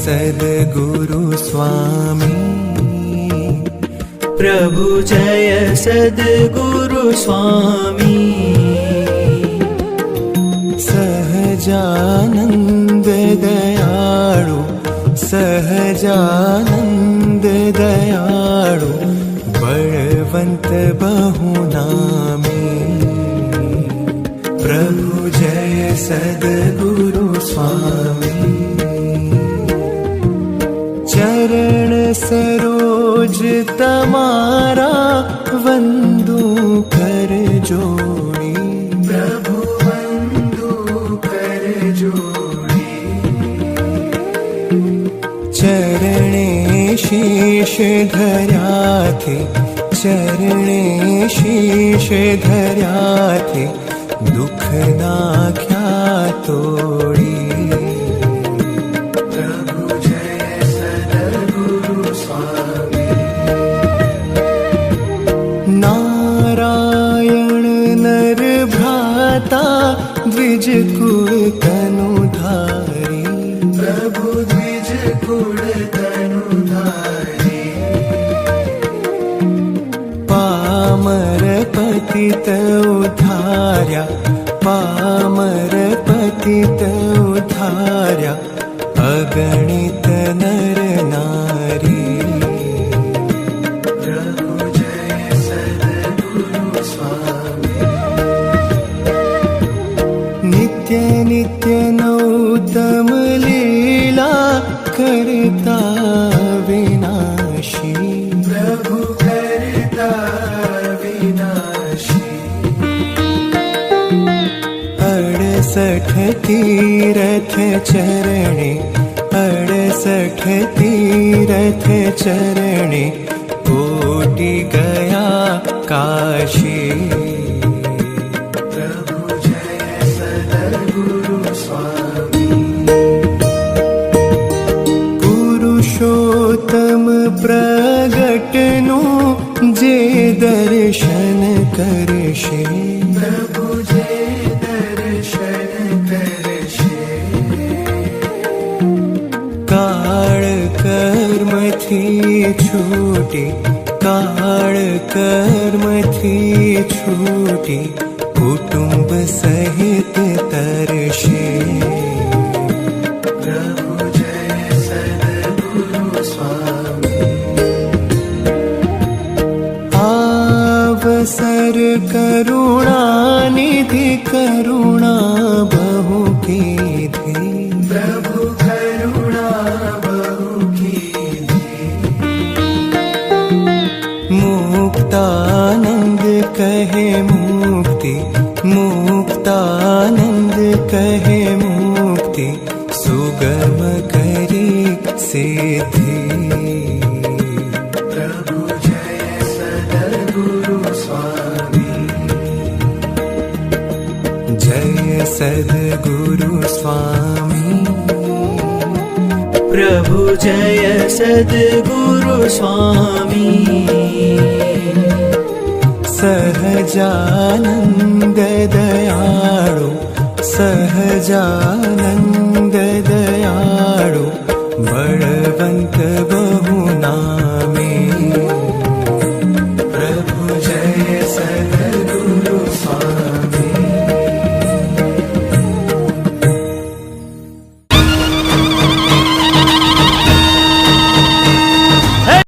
सद्गुरु स्वामी प्रभु जय सद्गुरु स्वामी सहजानंद दयाळु सहजानंद दयाळु बलवंत बहुनामी प्रभु जय सद्गुरु स्वामी चरण सरोज तमारा वंदू कर जोड़ी प्रभु वंदू कर जोड़ी चरणे शीश धर्या थे चरणे शीश धर्या थे दुख नाख्या तोड़ी द्विज कुल तनुधारी प्रभु द्विज कुल तनुधारी पामर पतित उद्धार्या पामर पतित उद्धार्या अगणित नर नारी प्रभु जय सद्गुरु स्वामी नित्य नित्य नौतम लीला करता विनाशी प्रभु करता विनाशी 68 तीरथ चरणे 68 तीरथ चरणे कोटि गया काशी पुरुषोत्तम प्रगटनु जे दर्शन करशे प्रभु जे दर्शन करशे काळ कर्म थी छूटी काळ कर्म थी छूटी कुटुंब सहित तरशे अवसर करुणा निधि करुणा बहु कीधी प्रभु करुणा बहु कीधी मुक्तानंद कहे मुक्ति मुक्तानंद कहे मुक्ति सुगम करी सिद्धि सद्गुरु स्वामी प्रभु जय सद्गुरु स्वामी सहजानंद दयाळु सहजानंद दयाळु बलवंत